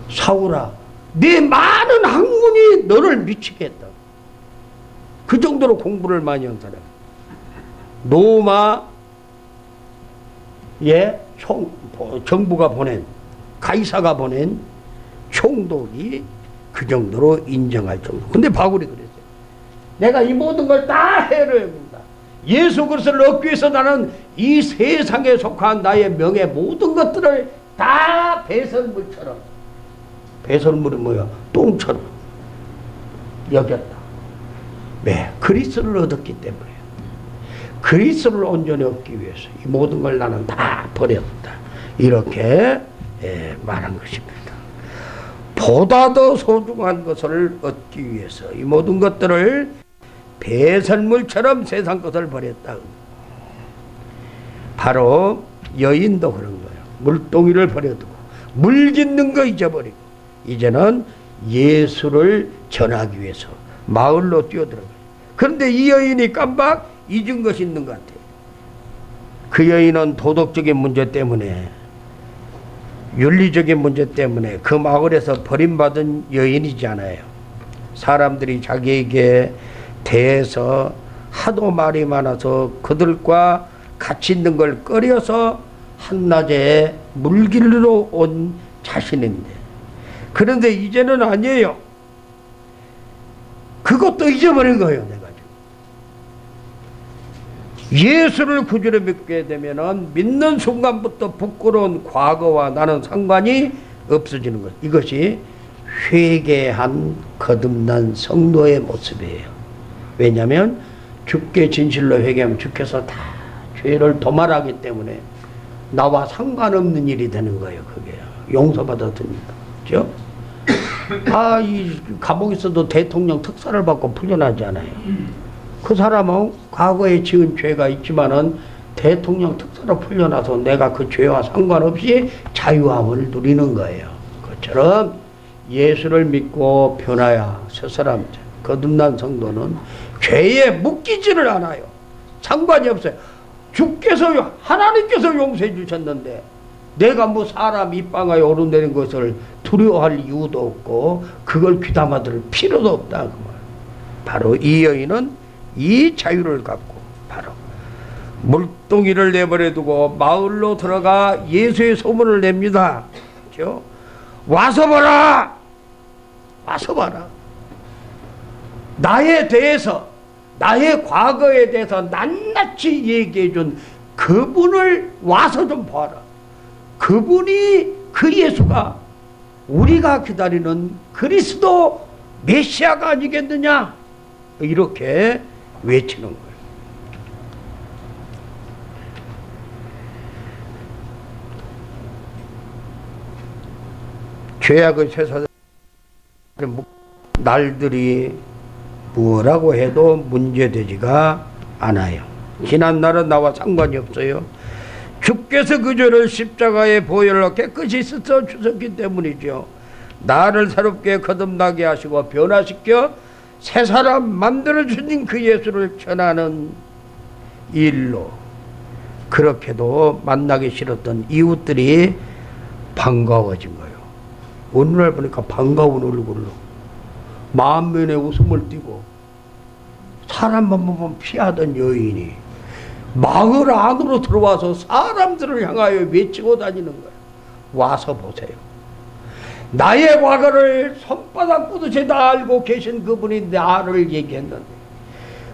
사울아 네 많은 학문이 너를 미치게 했다. 그 정도로 공부를 많이 한 사람. 로마의 정부가 보낸 가이사가 보낸 총독이 그 정도로 인정할 정도. 근데 바울이 그랬어요. 내가 이 모든 걸 다 해로 여긴다. 예수 그리스도를 얻기 위해서 나는 이 세상에 속한 나의 명예 모든 것들을 다 배설물처럼. 배설물이 뭐야? 똥처럼 여겼다. 왜? 그리스도를 얻었기 때문에. 그리스도를 온전히 얻기 위해서 이 모든 걸 나는 다 버렸다. 이렇게 말한 것입니다. 보다 더 소중한 것을 얻기 위해서 이 모든 것들을 배설물처럼 세상 것을 버렸다. 바로 여인도 그런 거예요. 물동이를 버려두고 물 짓는 거 잊어버리고 이제는 예수를 전하기 위해서 마을로 뛰어들어가요. 그런데 이 여인이 깜빡 잊은 것이 있는 것 같아요. 그 여인은 도덕적인 문제 때문에 윤리적인 문제 때문에 그 마을에서 버림받은 여인이잖아요. 사람들이 자기에게 대해서 하도 말이 많아서 그들과 같이 있는 걸 꺼려서 한낮에 물길로 온 자신인데, 그런데 이제는 아니에요. 그것도 잊어버린 거예요. 내가 예수를 구주로 믿게 되면은 믿는 순간부터 부끄러운 과거와 나는 상관이 없어지는 것. 이것이 회개한 거듭난 성도의 모습이에요. 왜냐하면 주께 진실로 회개하면 주께서 다 죄를 도말하기 때문에 나와 상관없는 일이 되는 거예요. 그게 용서받아듭니다. 그렇죠? 이 감옥에서도 대통령 특사를 받고 풀려나잖아요. 그 사람은 과거에 지은 죄가 있지만은 대통령 특사로 풀려나서 내가 그 죄와 상관없이 자유함을 누리는 거예요. 그처럼 예수를 믿고 변화야 새 사람 거듭난 성도는 죄에 묶이지를 않아요. 상관이 없어요. 주께서 하나님께서 용서해 주셨는데 내가 뭐 사람 입방아에 오르내린 것을 두려워할 이유도 없고 그걸 귀담아 들을 필요도 없다. 그 말. 바로 이 여인은 이 자유를 갖고 바로 물동이를 내버려두고 마을로 들어가 예수의 소문을 냅니다. 그렇죠? 와서 봐라! 와서 봐라! 나에 대해서, 나의 과거에 대해서 낱낱이 얘기해준 그분을 와서 좀 봐라. 그분이 그 예수가 우리가 기다리는 그리스도 메시아가 아니겠느냐? 이렇게 외치는 거예요. 죄악의 쇠사슬 날들이 뭐라고 해도 문제되지가 않아요. 지난 날은 나와 상관이 없어요. 주께서 그 죄를 십자가에 보혈로 깨끗이 씻어 주셨기 때문이죠. 나를 새롭게 거듭나게 하시고 변화시켜 새 사람 만들어주신 그 예수를 전하는 일로 그렇게도 만나기 싫었던 이웃들이 반가워진 거예요. 어느 날 보니까 반가운 얼굴로 만면에 웃음을 띠고 사람만 보면 피하던 여인이 마을 안으로 들어와서 사람들을 향하여 외치고 다니는 거예요. 와서 보세요. 나의 과거를 손바닥 보듯이 다 알고 계신 그분이 나를 얘기했는데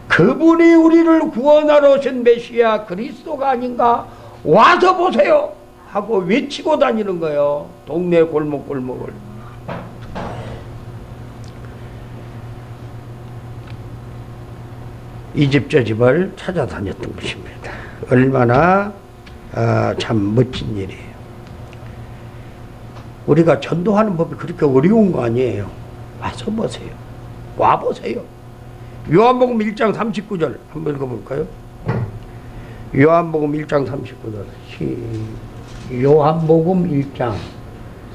그분이 우리를 구원하러 오신 메시아 그리스도가 아닌가? 와서 보세요 하고 외치고 다니는 거예요. 동네 골목골목을. 이 집 저 집을 찾아다녔던 것입니다. 얼마나 참 멋진 일이에요. 우리가 전도하는 법이 그렇게 어려운 거 아니에요. 와서 보세요. 와보세요. 요한복음 1장 39절 한번 읽어볼까요? 요한복음 1장 39절 요한복음 1장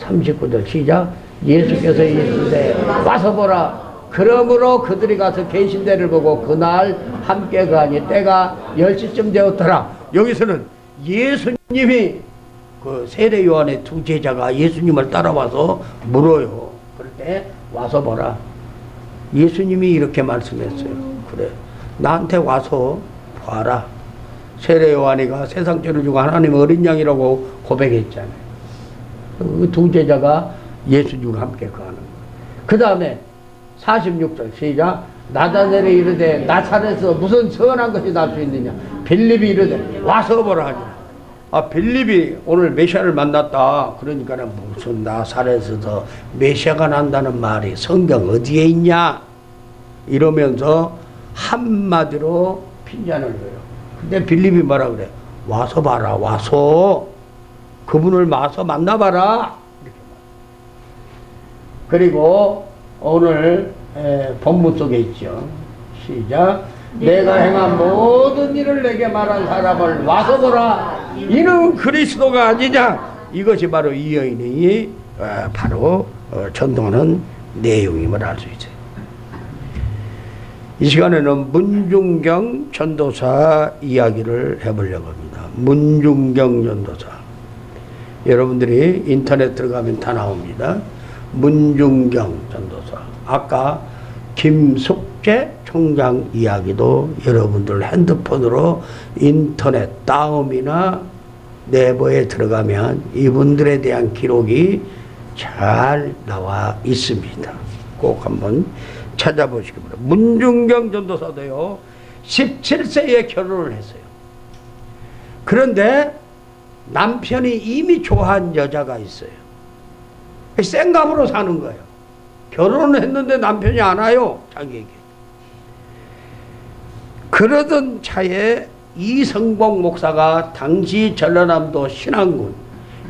39절 시작. 예수께서 이르시되 와서 보라. 그러므로 그들이 가서 계신 데를 보고 그날 함께 가니 때가 10시쯤 되었더라. 여기서는 예수님이 그 세례 요한의 두 제자가 예수님을 따라와서 물어요. 그럴 때 와서 보라. 예수님이 이렇게 말씀했어요. 그래, 나한테 와서 봐라. 세례 요한이가 세상 죄를 지고 하나님 어린 양이라고 고백했잖아요. 그 두 제자가 예수님과 함께 가는 거예요. 그 다음에 46절 시작. 나다넬이 이르되 나사렛에서 무슨 선한 것이 날 수 있느냐. 빌립이 이르되 와서 보라 하니라. 빌립이 오늘 메시아를 만났다. 그러니까 무슨 나사렛에서 메시아가 난다는 말이 성경 어디에 있냐 이러면서 한마디로 핀잔을 줘요. 근데 빌립이 뭐라 그래? 와서 봐라. 와서 그분을 와서 만나봐라. 이렇게 말해요. 그리고 오늘 본문 속에 있죠. 시작. 내가 행한 모든 일을 내게 말한 사람을 와서 보라. 이는 그리스도가 아니냐. 이것이 바로 이 여인이 바로 전도하는 내용임을 알 수 있어요. 이 시간에는 문중경 전도사 이야기를 해보려고 합니다. 문중경 전도사. 여러분들이 인터넷 들어가면 다 나옵니다. 문중경 전도사. 아까 김숙재 총장 이야기도 여러분들 핸드폰으로 인터넷 다음이나 네이버에 들어가면 이분들에 대한 기록이 잘 나와 있습니다. 꼭 한번 찾아보시기 바랍니다. 문중경 전도사도요 17세에 결혼을 했어요. 그런데 남편이 이미 좋아한 여자가 있어요. 생감으로 사는 거예요. 결혼을 했는데 남편이 안 와요. 자기에게. 그러던 차에 이성복 목사가 당시 전라남도 신안군,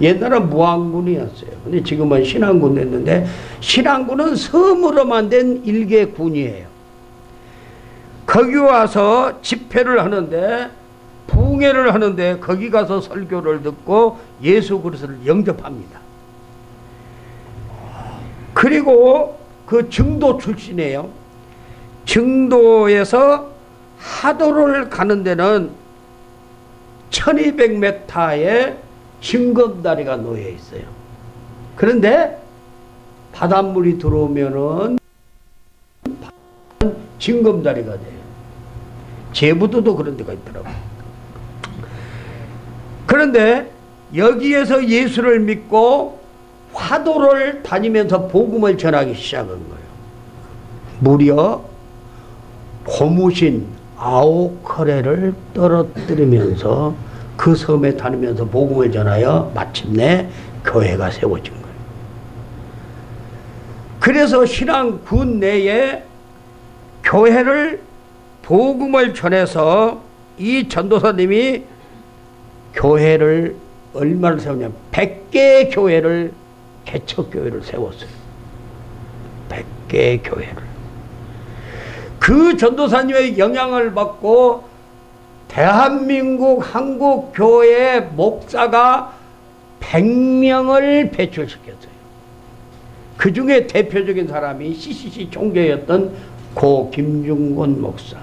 옛날은 무안군이었어요. 근데 지금은 신안군 됐는데, 신안군은 섬으로만 된 일개 군이에요. 거기 와서 집회를 하는데, 부흥회를 하는데 거기 가서 설교를 듣고 예수 그리스도를 영접합니다. 그리고 그 증도 출신이에요. 증도에서 하도를 가는 데는 1200m의 징검다리가 놓여 있어요. 그런데 바닷물이 들어오면은 징검다리가 돼요. 제부도도 그런 데가 있더라고요. 그런데 여기에서 예수를 믿고 화도를 다니면서 복음을 전하기 시작한 거예요. 무려 고무신 9커레를 떨어뜨리면서 그 섬에 다니면서 복음을 전하여 마침내 교회가 세워진 거예요. 그래서 신앙군 내에 교회를 복음을 전해서 이 전도사님이 교회를 얼마를 세웠냐면 100개의 교회를 개척교회를 세웠어요. 100개의 교회를. 그 전도사님의 영향을 받고 대한민국 한국교회 목사가 100명을 배출시켰어요. 그 중에 대표적인 사람이 CCC 총재였던 고 김중곤 목사,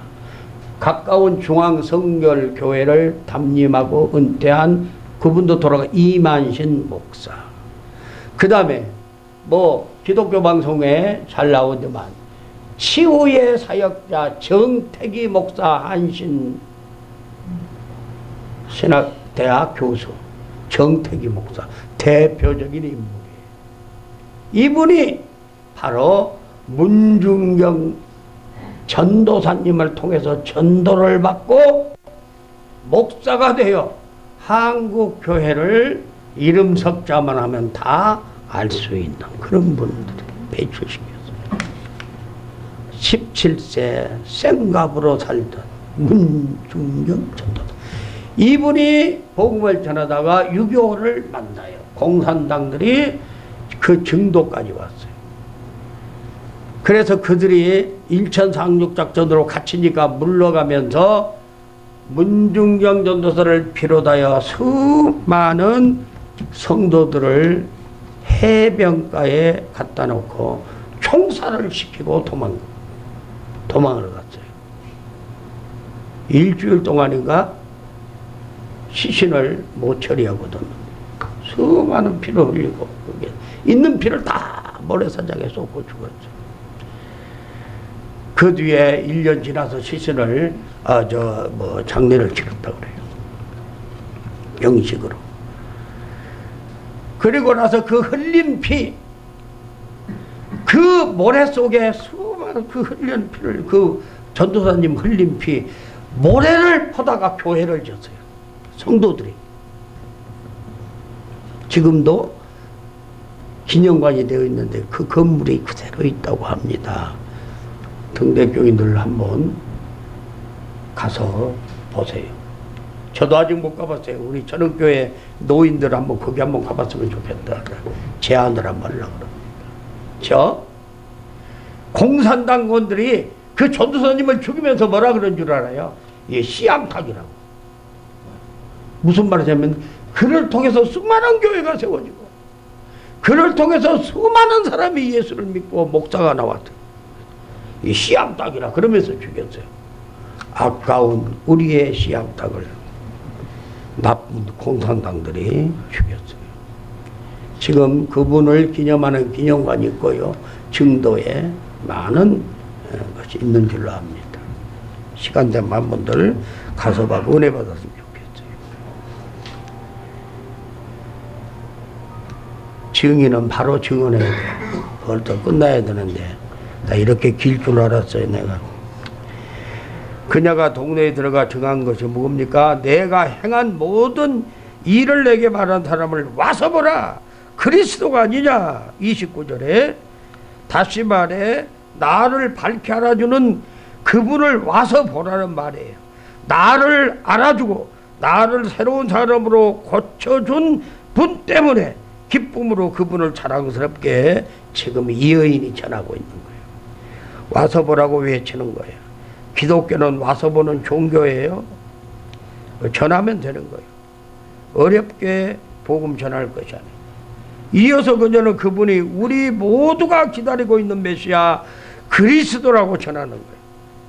가까운 중앙성결교회를 담임하고 은퇴한 그분도 돌아가 이만신 목사, 그 다음에 뭐 기독교 방송에 잘 나오지만 치유의 사역자 정택이 목사 한신 신학대학 교수 정택이 목사 대표적인 인물이에요. 이분이 바로 문중경 전도사님을 통해서 전도를 받고 목사가 되어 한국 교회를 이름 석자만 하면 다 알 수 있는 그런 분들이 배출시켰어요. 17세 생갑으로 살던 문중경 전도사. 이분이 복음을 전하다가 6.25를 만나요. 공산당들이 그 증도까지 왔어요. 그래서 그들이 일천 상륙작전으로 갇히니까 물러가면서 문중경 전도사를 비롯하여 수많은 성도들을 해변가에 갖다 놓고 총살을 시키고 도망을 갔어요. 일주일 동안인가 시신을 못 처리하거든. 수많은 피를 흘리고 있는 피를 다 모래사장에 쏟고 죽었죠. 그 뒤에 1년 지나서 시신을 장례를 치렀다고 그래요. 영식으로. 그리고 나서 그 흘린 피, 그 모래 속에 수많은 그 흘린 피를, 그 전도사님 흘린 피, 모래를 퍼다가 교회를 졌어요. 성도들이. 지금도 기념관이 되어 있는데 그 건물이 그대로 있다고 합니다. 등대교인들 한번 가서 보세요. 저도 아직 못 가봤어요. 우리 전원교회 노인들 한번 거기 한번 가봤으면 좋겠다. 제안을 한번 하려고 그럽니다. 공산당원들이 그 전도사님을 죽이면서 뭐라 그런 줄 알아요? 이게 씨암탉이라고. 무슨 말이냐면 그를 통해서 수많은 교회가 세워지고 그를 통해서 수많은 사람이 예수를 믿고 목사가 나왔어요. 이 씨암탉이라 그러면서 죽였어요. 아까운 우리의 씨암탉을 나쁜 공산당들이 죽였어요. 지금 그분을 기념하는 기념관이 있고요. 증도에 많은 것이 있는 줄로 압니다. 시간 되면 한 분들 가서 봐 은혜 받았으면 좋겠어요. 증인은 바로 증언해야 돼요. 벌써 끝나야 되는데 나 이렇게 길 줄 알았어요. 내가 그녀가 동네에 들어가 정한 것이 뭡니까? 내가 행한 모든 일을 내게 말한 사람을 와서 보라. 그리스도가 아니냐. 29절에 다시 말해 나를 밝히 알아주는 그분을 와서 보라는 말이에요. 나를 알아주고 나를 새로운 사람으로 고쳐준 분 때문에 기쁨으로 그분을 자랑스럽게 지금 이 여인이 전하고 있는 거예요. 와서 보라고 외치는 거예요. 기독교는 와서 보는 종교예요. 전하면 되는 거예요. 어렵게 복음 전할 것이 아니에요. 이어서 그녀는 그분이 우리 모두가 기다리고 있는 메시아 그리스도라고 전하는 거예요.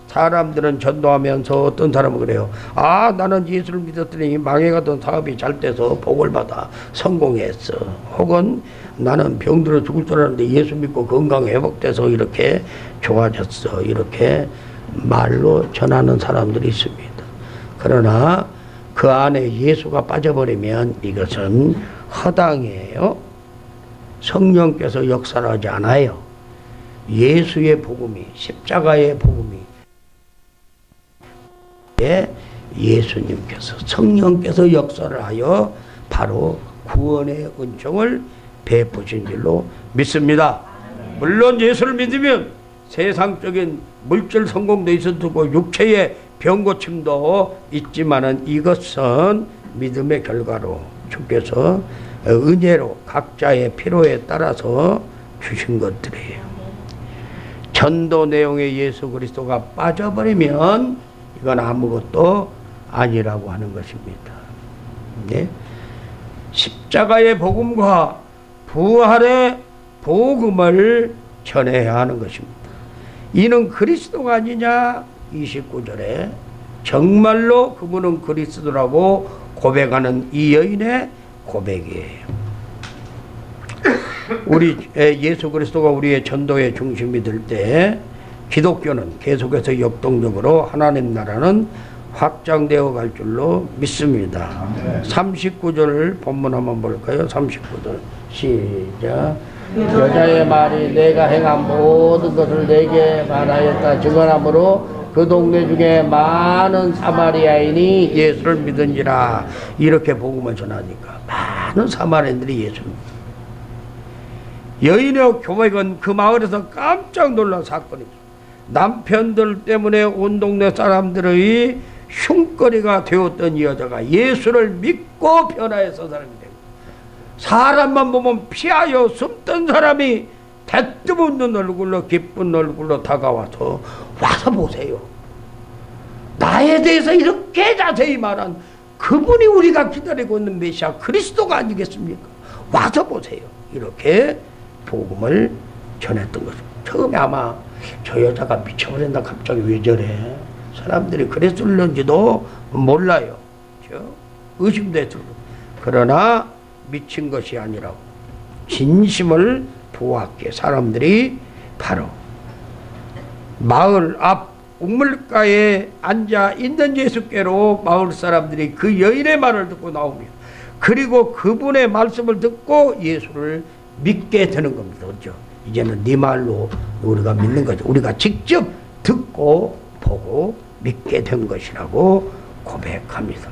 사람들은 전도하면서 어떤 사람은 그래요. 아, 나는 예수를 믿었더니 망해가던 사업이 잘 돼서 복을 받아 성공했어. 혹은 나는 병들어 죽을 줄 알았는데 예수 믿고 건강 회복돼서 이렇게 좋아졌어. 이렇게 말로 전하는 사람들이 있습니다. 그러나 그 안에 예수가 빠져버리면 이것은 허당이에요. 성령께서 역사하지 않아요. 예수의 복음이, 십자가의 복음이 예수님께서, 성령께서 역사를 하여 바로 구원의 은총을 베푸신 줄로 믿습니다. 물론 예수를 믿으면 세상적인 물질 성공도 있어도 육체의 병고침도 있지만은 이것은 믿음의 결과로 주께서 은혜로 각자의 필요에 따라서 주신 것들이에요. 전도 내용의 예수 그리스도가 빠져버리면 이건 아무것도 아니라고 하는 것입니다. 네? 십자가의 복음과 부활의 복음을 전해야 하는 것입니다. 이는 그리스도가 아니냐? 29절에 정말로 그분은 그리스도라고 고백하는 이 여인의 고백이에요. 우리 예수 그리스도가 우리의 전도의 중심이 될 때 기독교는 계속해서 역동적으로 하나님 나라는 확장되어 갈 줄로 믿습니다. 39절 본문 한번 볼까요? 39절 시작. 여자의 말이 내가 행한 모든 것을 내게 말하였다 증언하므로 그 동네 중에 많은 사마리아인이 예수를 믿은지라. 이렇게 복음을 전하니까 많은 사마리아인들이 예수를 믿어요. 여인의 교백은 그 마을에서 깜짝 놀란 사건이죠. 남편들 때문에 온 동네 사람들의 흉거리가 되었던 이 여자가 예수를 믿고 변화해서 사람이 되고, 사람만 보면 피하여 숨던 사람이 대뜸 웃는 얼굴로 기쁜 얼굴로 다가와서 와서 보세요. 나에 대해서 이렇게 자세히 말한 그분이 우리가 기다리고 있는 메시아 그리스도가 아니겠습니까? 와서 보세요. 이렇게 복음을 전했던 거죠. 처음에 아마 저 여자가 미쳐버린다, 갑자기 왜 저래? 사람들이 그랬을는지도 몰라요. 의심됐을. 그러나 미친 것이 아니라고 진심을 보았기에 사람들이 바로 마을 앞 우물가에 앉아 있는 예수께로 마을 사람들이 그 여인의 말을 듣고 나오며, 그리고 그분의 말씀을 듣고 예수를 믿게 되는 겁니다. 그렇죠? 이제는 네 말로 우리가 믿는 거죠. 우리가 직접 듣고 보고 믿게 된 것이라고 고백합니다.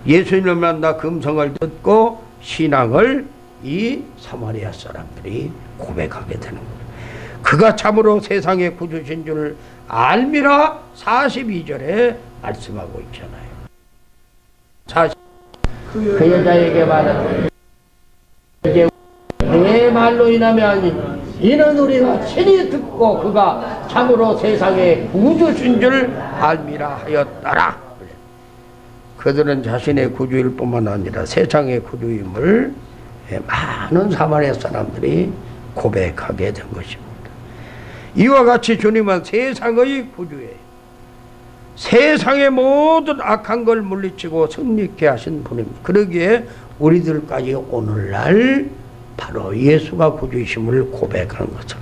예수님을 만나 금성을 듣고 신앙을 이 사마리아 사람들이 고백하게 되는 거예요. 그가 참으로 세상의 구주신 줄 알미라 42절에 말씀하고 있잖아요. 그 여자에게 말하는 이제 내 말로 인하면 아니 이는 우리가 친히 듣고 그가 참으로 세상의 구주신 줄 알미라 하였더라. 그들은 자신의 구주일 뿐만 아니라 세상의 구주임을 많은 사마리아 사람들이 고백하게 된 것입니다. 이와 같이 주님은 세상의 구주예요. 세상의 모든 악한 걸 물리치고 승리케 하신 분입니다. 그러기에 우리들까지 오늘날 바로 예수가 구주이심을 고백하는 것을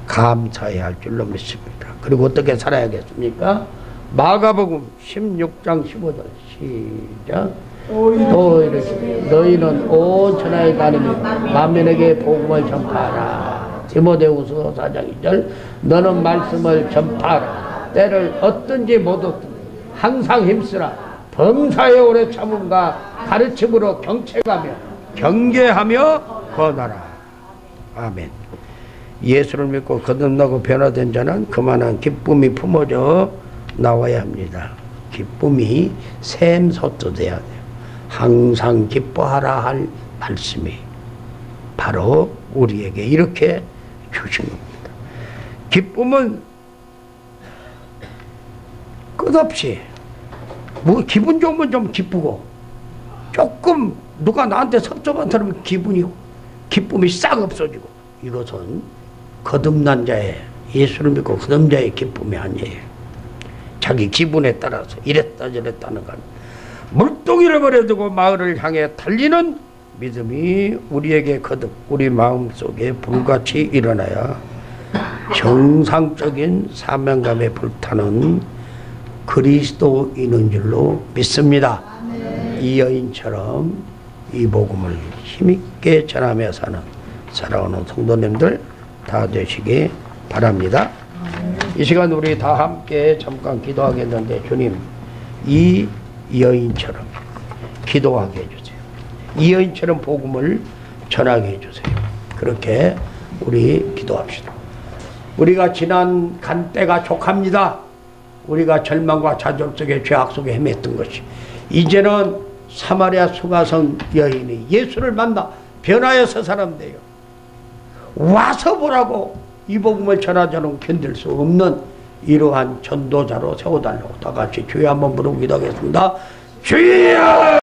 감사해야 할 줄로 믿습니다. 그리고 어떻게 살아야겠습니까? 마가복음 16장 15절 시작. 또 이르시되 너희는 온 천하에 다니며 만민에게 복음을 전파하라. 디모데후서 4장 2절 너는 말씀을 전파하라. 때를 얻든지 못 얻든지 항상 힘쓰라. 범사에 오래 참음과 가르침으로 경책하며 경계하며 권하라. 아멘. 예수를 믿고 거듭나고 변화된 자는 그만한 기쁨이 품어져 나와야 합니다. 기쁨이 샘솟도돼야 돼요. 항상 기뻐하라 할 말씀이 바로 우리에게 이렇게 주신 겁니다. 기쁨은 끝없이 뭐 기분 좋으면 좀 기쁘고, 조금 누가 나한테 섭섭한 사람은 기쁨이 싹 없어지고, 이것은 거듭난 자의, 예수를 믿고 거듭난 자의 기쁨이 아니에요. 자기 기분에 따라서 이랬다 저랬다 하는 건 물동이를 버려두고 마을을 향해 달리는 믿음이 우리에게 거듭 우리 마음속에 불같이 일어나야 정상적인 사명감에 불타는 그리스도인인 줄로 믿습니다. 이 여인처럼 이 복음을 힘있게 전하며 살아오는 성도님들 다 되시기 바랍니다. 이 시간 우리 다 함께 잠깐 기도하겠는데, 주님 이 여인처럼 기도하게 해주세요. 이 여인처럼 복음을 전하게 해주세요. 그렇게 우리 기도합시다. 우리가 지난 간때가 족합니다. 우리가 절망과 좌절 속에 죄악 속에 헤맸던 것이, 이제는 사마리아 수가성 여인이 예수를 만나 변화해서 사람 돼요. 와서 보라고 이 복음을 전하자는 견딜 수 없는 이러한 전도자로 세워달라고 다 같이 주여 한번 부르고 기도하겠습니다. 주여!